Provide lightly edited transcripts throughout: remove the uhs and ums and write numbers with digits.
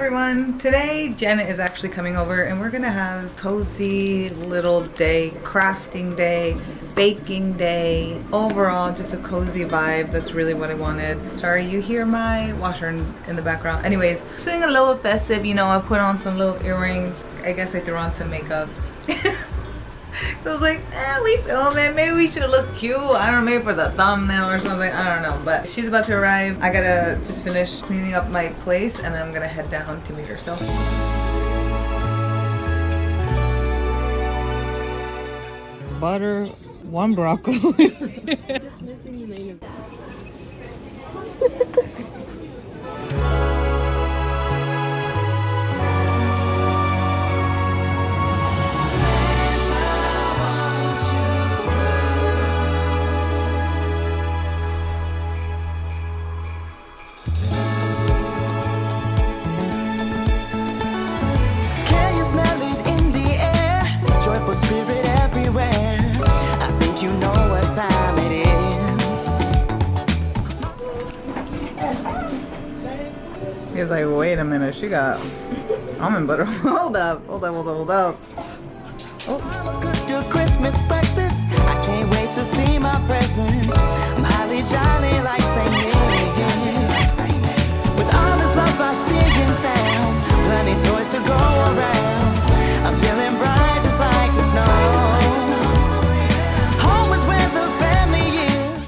everyone. Today Janet is actually coming over and we're gonna have cozy little day, crafting day, baking day, overall just a cozy vibe. That's really what I wanted. Sorry you hear my washer in the background. Anyways, feeling a little festive, you know. I put on some little earrings. I guess I threw on some makeup. So I was like, we film it. Maybe we should look cute. I don't know, maybe for the thumbnail or something. I don't know. But she's about to arrive. I gotta just finish cleaning up my place and then I'm gonna head down to meet her. So butter, one broccoli. Just missing the name of that. Spirit everywhere. I think you know what time it is. He's like, wait a minute, she got almond butter. Hold up. Oh. I'm good to Christmas breakfast. I can't wait to see my presents. I'm highly jolly like St. Nick. With all this love I see in town, plenty toys to go around. I'm feeling bright just like the snow. Home is where the family is.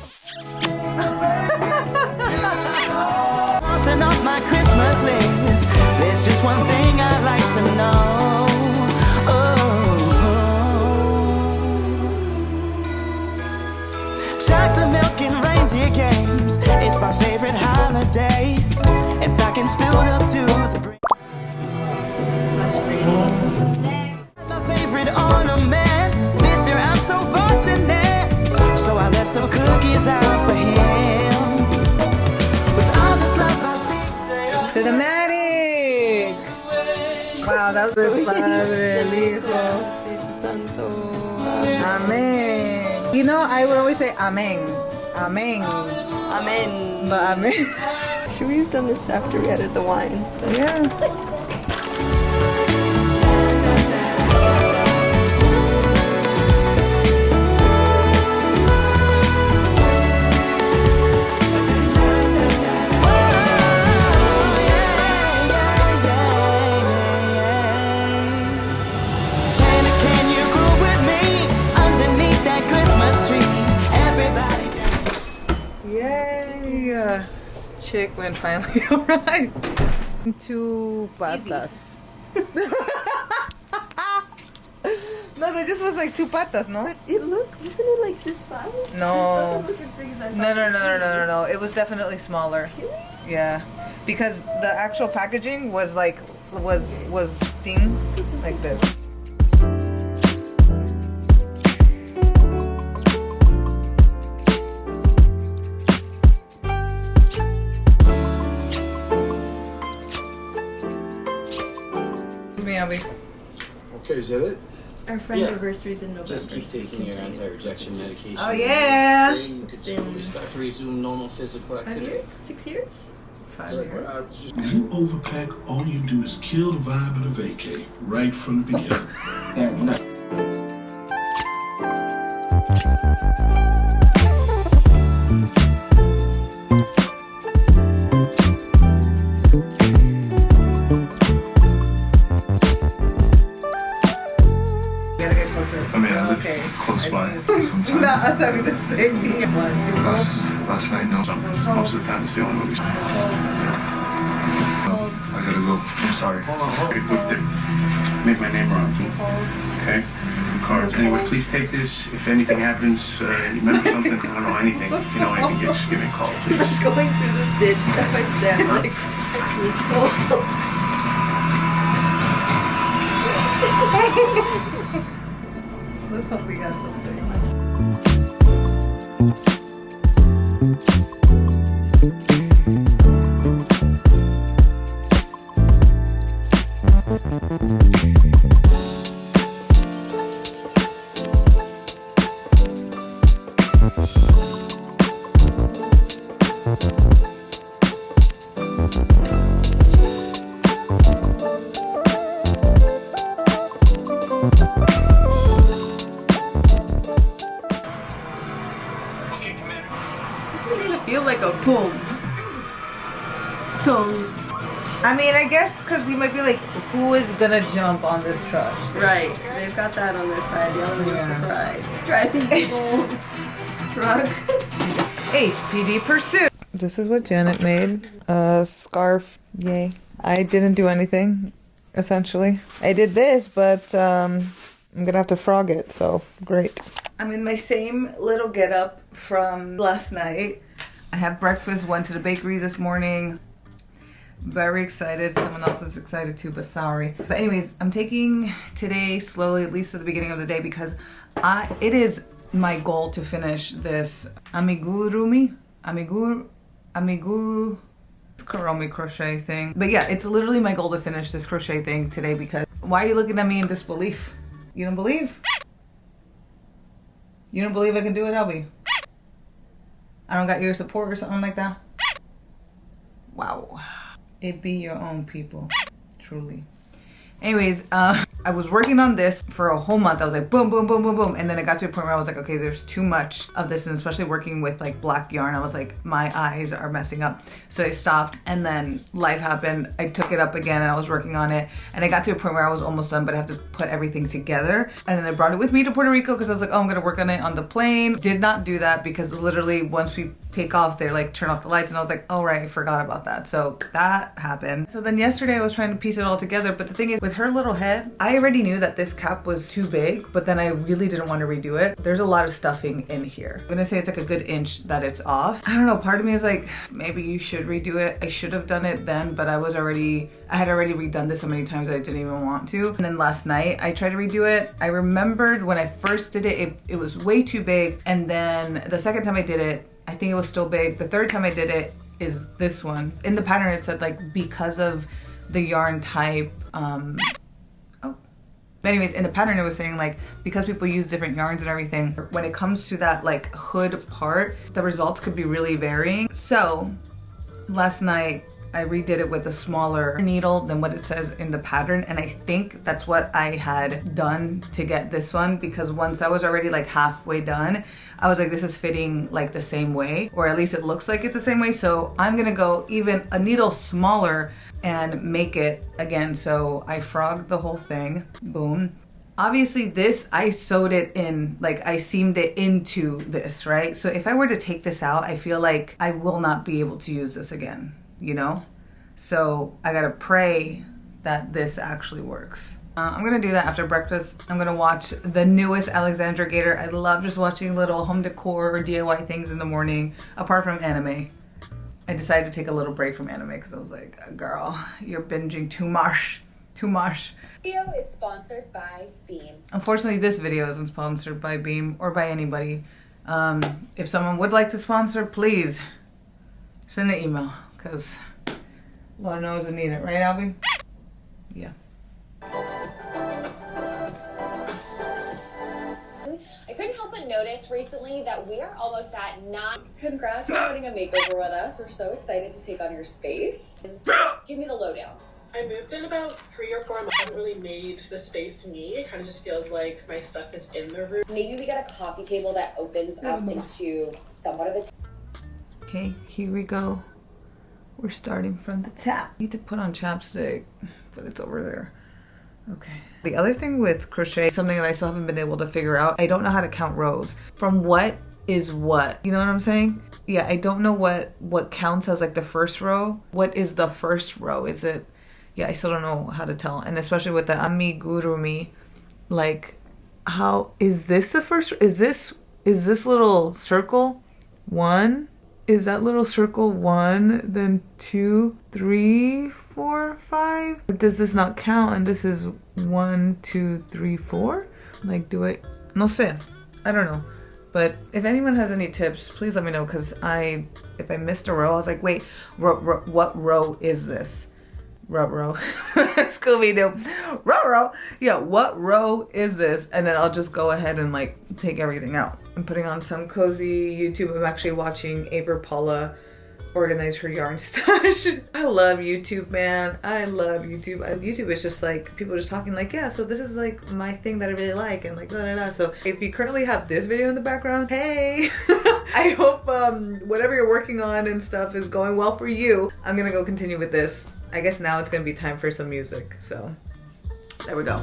Crossing off my Christmas list. There's just one thing I'd like to know. Chocolate milk and reindeer games. It's my favorite holiday. And stockings filled up to the brim. Ornament. This year I'm so fortunate, so I left some cookies out for him. With all this love I see. Cinematic! Wow, that was really padre, el hijo. Amen. You know, I would always say amen. Amen. Amen. But amen. Should we have done this after we added the wine? Yeah. Chick when finally arrived. Two patas. No, they just was like two patas, no? But it looked, wasn't it like this size? No. This doesn't look as big as I thought. No. It was definitely smaller. Really? Yeah, because the actual packaging was like was things like this. Okay, is that it? Our friend anniversary's in November. Just keep taking your anti-rejection medication. Oh yeah. You could slowly start to resume normal physical 5 activity. years? 6 years? 5 years. When you overpack, all you do is kill the vibe of the vacay right from the beginning. There, no. Okay. Close by. Not us having the same meal. 1, 2, 4. Last night, no. Most of the time, it's the only movie. I gotta go. I'm sorry. Hold on. Okay, put it. Make my name wrong. Okay? Cards. Anyway, please take this. If anything happens, remember something, I don't know, anything. If you know anything, just give me a call, please. I'm going through the stitch step by step. Like, Let's hope we got something. like a boom. Dong. I mean, I guess because he might be like, who is gonna jump on this truck? Right. They've got that on their side. The other one's Yeah. surprise. Driving people. Truck. HPD Pursuit. This is what Janet made. A scarf. Yay. I didn't do anything, essentially. I did this, but I'm gonna have to frog it, so great. I'm in my same little getup from last night. I have breakfast, went to the bakery this morning. Very excited. Someone else is excited too, but sorry. But anyways, I'm taking today slowly, at least at the beginning of the day, because it is my goal to finish this amigurumi Kuromi crochet thing. But yeah, it's literally my goal to finish this crochet thing today, because why are you looking at me in disbelief? You don't believe? You don't believe I can do it, Albie? I don't got your support or something like that? Wow. It be your own people. Truly. Anyways, I was working on this for a whole month. I was like, boom, boom, boom, boom, boom. And then it got to a point where I was like, okay, there's too much of this. And especially working with like black yarn, I was like, my eyes are messing up. So I stopped, and then life happened. I took it up again and I was working on it. And I got to a point where I was almost done, but I have to put everything together. And then I brought it with me to Puerto Rico because I was like, oh, I'm gonna work on it on the plane. Did not do that because literally once we take off, they like turn off the lights. And I was like, oh right, I forgot about that. So that happened. So then yesterday I was trying to piece it all together. But the thing is, with her little head, I already knew that this cap was too big, but then I really didn't want to redo it. There's a lot of stuffing in here. I'm gonna say it's like a good inch that it's off. I don't know, part of me is like, maybe you should redo it. I should have done it then, but I had already redone this so many times that I didn't even want to. And then last night I tried to redo it. I remembered when I first did it, it was way too big. And then the second time I did it, I think it was still big. The third time I did it is this one. In the pattern it said like, because of the yarn type, but anyways, in the pattern it was saying like, because people use different yarns and everything, when it comes to that like hood part, the results could be really varying. So last night I redid it with a smaller needle than what it says in the pattern, and I think that's what I had done to get this one, because once I was already like halfway done, I was like, this is fitting like the same way, or at least it looks like it's the same way. So I'm gonna go even a needle smaller and make it again. So I frogged the whole thing, boom. Obviously this, I sewed it in, like I seamed it into this, right? So if I were to take this out, I feel like I will not be able to use this again, you know? So I gotta pray that this actually works. I'm gonna do that after breakfast. I'm gonna watch the newest Alexandra Gator. I love just watching little home decor or DIY things in the morning, apart from anime. I decided to take a little break from anime because I was like, girl, you're binging too much. Too much. Video is sponsored by Beam. Unfortunately, this video isn't sponsored by Beam or by anybody. If someone would like to sponsor, please send an email, because Lord knows I need it. Right, Albie? Yeah. I couldn't help but notice recently that we are almost at 9. Congrats on putting a makeover with us. We're so excited to take on your space. Give me the lowdown. I moved in about 3 or 4 months. I haven't really made the space to me. It kind of just feels like my stuff is in the room. Maybe we get a coffee table that opens up into somewhat of a Okay, here we go. We're starting from the top. I need to put on chapstick, but it's over there. Okay. The other thing with crochet, something that I still haven't been able to figure out, I don't know how to count rows. From what is what? You know what I'm saying? Yeah, I don't know what counts as like the first row. What is the first row? Is it... Yeah, I still don't know how to tell. And especially with the amigurumi, like, how is this the first? Is this little circle 1? Is that little circle 1? Then 2, 3, 4, 5? Or does this not count? And this is 1, 2, 3, 4? Like, do I? No sé. I don't know. But if anyone has any tips, please let me know. Because if I missed a row, I was like, wait, what row is this? Row. Scooby-Doo. Row. Yeah, what row is this? And then I'll just go ahead and like take everything out. I'm putting on some cozy YouTube. I'm actually watching Aver Paula organize her yarn stash. I love YouTube, man. I love YouTube. YouTube is just like people just talking like, yeah, so this is like my thing that I really like and like da da da. So if you currently have this video in the background, hey, I hope whatever you're working on and stuff is going well for you. I'm gonna go continue with this. I guess now it's gonna be time for some music. So there we go.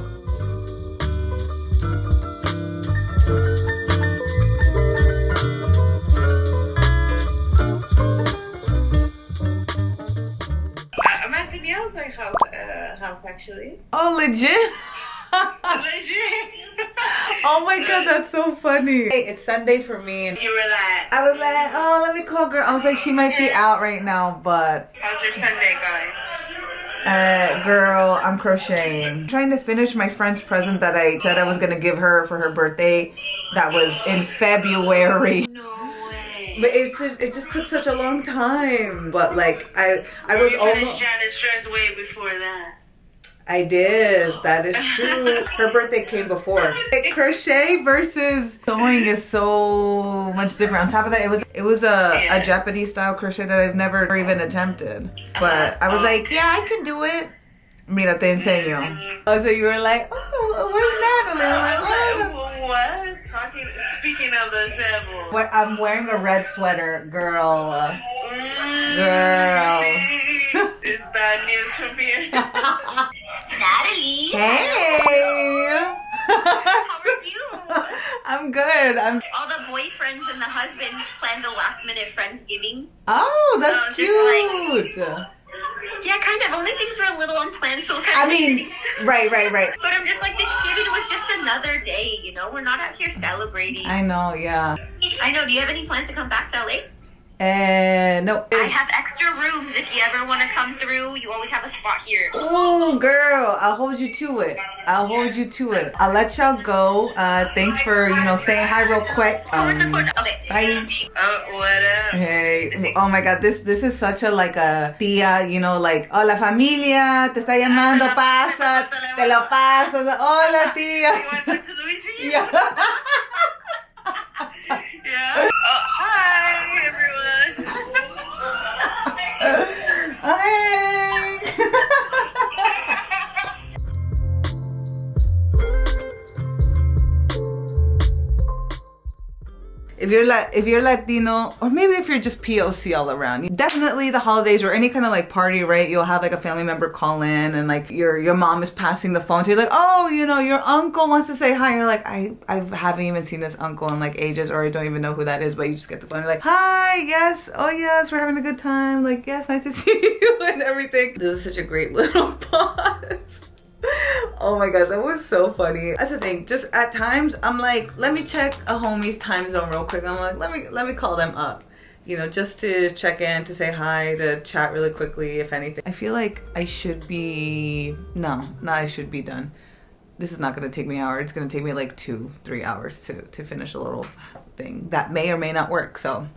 I'm at Danielle's house actually. Oh, legit? Legit. Oh my god, that's so funny. Hey, it's Sunday for me. And You were like, I was like, oh, let me call girl. I was like, she might be out right now, but how's your Sunday going? girl, I'm crocheting. I'm trying to finish my friend's present that I said I was gonna give her for her birthday. That was in February. No way. But it just took such a long time. But like I was You almost. finished Janet's dress way before that. I did. That is true. Her birthday came before. Like, crochet versus sewing is so much different. On top of that, it was a Japanese style crochet that I've never even attempted. But I was like, yeah, I can do it. Mira, te enseño. Oh, so you were like, oh, where's Natalie? I'm like, oh. What? Speaking of the sample. What? I'm wearing a red sweater, girl. Girl. It's bad news from here. Natalie! Hey! How are you? I'm good. All the boyfriends and the husbands planned the last minute Friendsgiving. Oh, that's So just cute. Yeah, kind of. Only things were a little unplanned, so kind I of. mean, right. But I'm just like, Thanksgiving was just another day, you know? We're not out here celebrating. I know, yeah. I know. Do you have any plans to come back to LA? No. I have extra rooms if you ever want to come through. You always have a spot here. Ooh, girl, I'll hold you to it. I'll let y'all go. Thanks for, saying hi real quick. Okay. Bye. Oh, what up? Hey, oh my god, this is such a like a tía, like, hola familia, te está llamando, pasa, te lo paso, hola tía. You want to talk to Luigi? Yeah. Yeah. Oh, hi, everyone. Hey. If you're Latino, or maybe if you're just POC all around, definitely the holidays or any kind of like party, right? You'll have like a family member call in and like your mom is passing the phone to you, like, oh, your uncle wants to say hi. You're like, I haven't even seen this uncle in like ages, or I don't even know who that is, but you just get the phone. You're like, hi, yes, oh yes, we're having a good time. Like, yes, nice to see you and everything. This is such a great little pause. Oh my god, that was so funny. That's the thing, just at times I'm like, let me check a homie's time zone real quick. I'm like, let me call them up, just to check in, to say hi, to chat really quickly, if anything. I feel like I should be I should be done. This is not gonna take me an hour. It's gonna take me like 2-3 hours to finish a little thing that may or may not work. So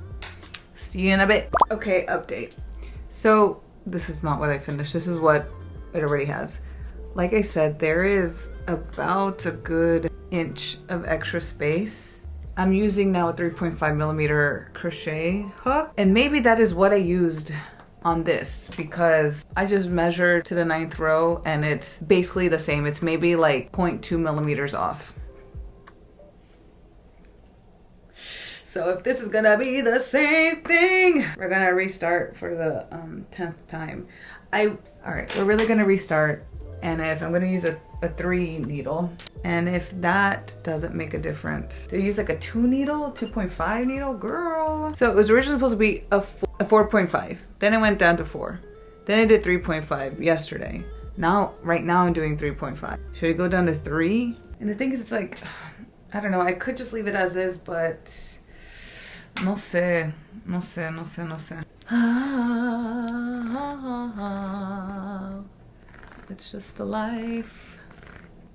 see you in a bit. Okay, update. So this is not what I finished. This is what it already has. Like I said, there is about a good inch of extra space. I'm using now a 3.5mm crochet hook, and maybe that is what I used on this, because I just measured to the 9th row and it's basically the same. It's maybe like 0.2mm off. So if this is gonna be the same thing, we're gonna restart for the 10th time. All right, we're really gonna restart. And if I'm gonna use a 3 needle, and if that doesn't make a difference, do I use like a 2 needle, 2.5 needle, girl? So it was originally supposed to be a 4.5. Then it went down to 4. Then I did 3.5 yesterday. Right now I'm doing 3.5. Should I go down to 3? And the thing is, it's like, I don't know, I could just leave it as is, but no sé. It's just the life.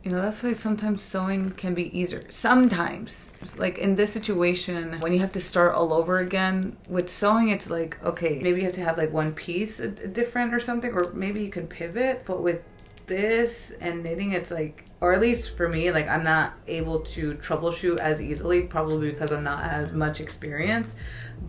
That's why sometimes sewing can be easier. Sometimes. Like in this situation, when you have to start all over again, with sewing, it's like, okay, maybe you have to have like one piece different or something, or maybe you can pivot. But with this and knitting, it's like, or at least for me, like I'm not able to troubleshoot as easily, probably because I'm not as much experience.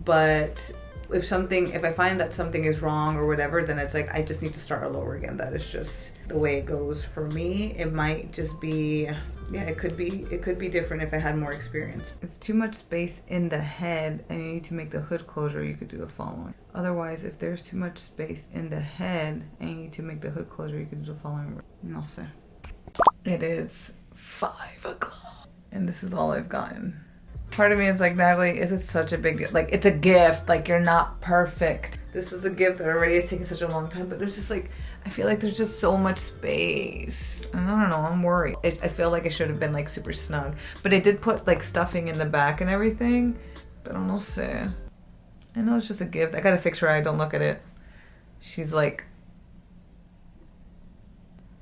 But if I find that something is wrong or whatever, then it's like I just need to start all over again. That is just the way it goes for me. It might just be, yeah, it could be different if I had more experience. If too much space in the head and you need to make the hood closure, you could do the following. Otherwise, if there's too much space in the head and you need to make the hood closure, you could do the following. No sé. It is 5 o'clock and this is all I've gotten. Part of me is like, Natalie, is it such a big deal? Like, it's a gift. Like, you're not perfect. This is a gift that already has taken such a long time, but it was just like, I feel like there's just so much space. And I don't know, I'm worried. I feel like it should have been like super snug. But I did put like stuffing in the back and everything. But I don't sé. I know it's just a gift. I gotta fix her eye, don't look at it. She's like,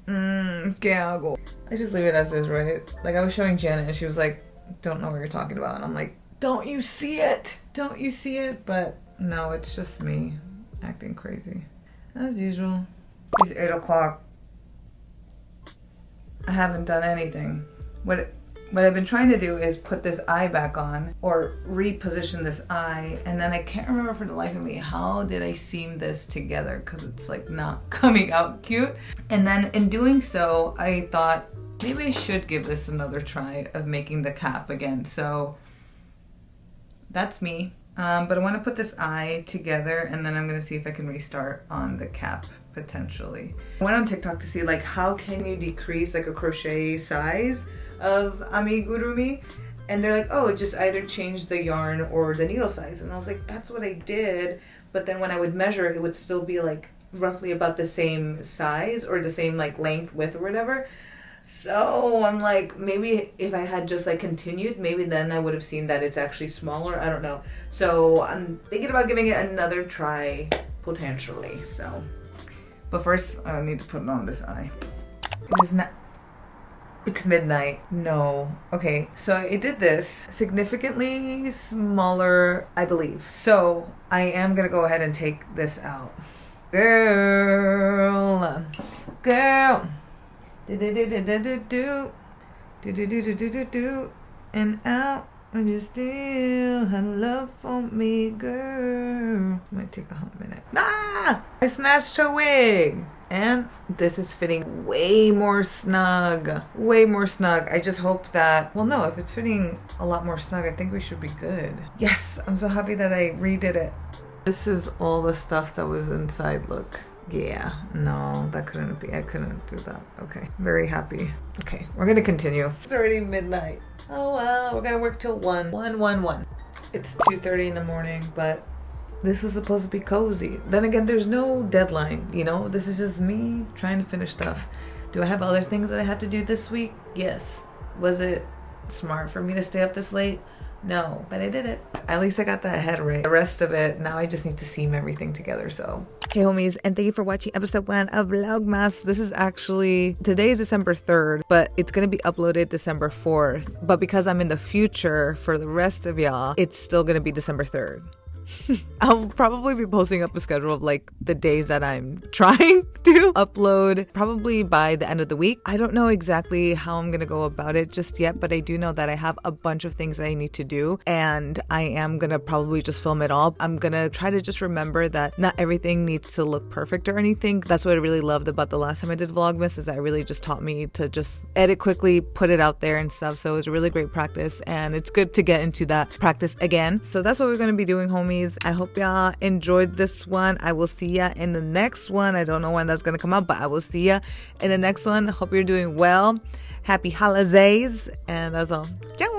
¿qué hago? I just leave it as is, right? Like, I was showing Janet and she was like, don't know what you're talking about. And I'm like, don't you see it? Don't you see it? But no, it's just me acting crazy. As usual. It's 8 o'clock. I haven't done anything. What I've been trying to do is put this eye back on or reposition this eye, and then I can't remember for the life of me how did I seam this together because it's like not coming out cute. And then in doing so, I thought maybe I should give this another try of making the cap again. So that's me. But I want to put this eye together and then I'm going to see if I can restart on the cap potentially. I went on TikTok to see like how can you decrease like a crochet size of amigurumi, and they're like, oh, just either change the yarn or the needle size. And I was like, that's what I did, but then when I would measure it would still be like roughly about the same size or the same like length, width or whatever. So I'm like, maybe if I had just like continued, maybe then I would have seen that it's actually smaller. I don't know. So I'm thinking about giving it another try potentially. So, but first I need to put it on this eye. It is not, it's midnight. No. Okay, so I did this significantly smaller, I believe. So I am gonna go ahead and take this out. Girl. Do and out and you still have love for me, girl. Might take a hot minute. Ah! I snatched her wig. And this is fitting way more snug. Way more snug. I just hope that, well no, if it's fitting a lot more snug, I think we should be good. Yes, I'm so happy that I redid it. This is all the stuff that was inside, look. Yeah, no, that couldn't be, I couldn't do that. Okay, very happy. Okay, we're gonna continue. It's already midnight. Oh well, we're gonna work till 1. It's 2:30 in the morning, but this was supposed to be cozy. Then again, there's no deadline, you know? This is just me trying to finish stuff. Do I have other things that I have to do this week? Yes. Was it smart for me to stay up this late? No, but I did it. At least I got that head right. The rest of it, now I just need to seam everything together, so. Hey homies, and thank you for watching episode 1 of Vlogmas. This is actually, today is December 3rd, but it's gonna be uploaded December 4th. But because I'm in the future for the rest of y'all, it's still gonna be December 3rd. I'll probably be posting up a schedule of like the days that I'm trying to upload probably by the end of the week. I don't know exactly how I'm gonna go about it just yet, but I do know that I have a bunch of things that I need to do and I am gonna probably just film it all. I'm gonna try to just remember that not everything needs to look perfect or anything. That's what I really loved about the last time I did Vlogmas, is that it really just taught me to just edit quickly, put it out there and stuff. So it was a really great practice and it's good to get into that practice again. So that's what we're gonna be doing, homies. I hope y'all enjoyed this one. I will see ya in the next one. I don't know when that's gonna come out, but I will see ya in the next one. Hope you're doing well. Happy holidays, and that's all. Ciao.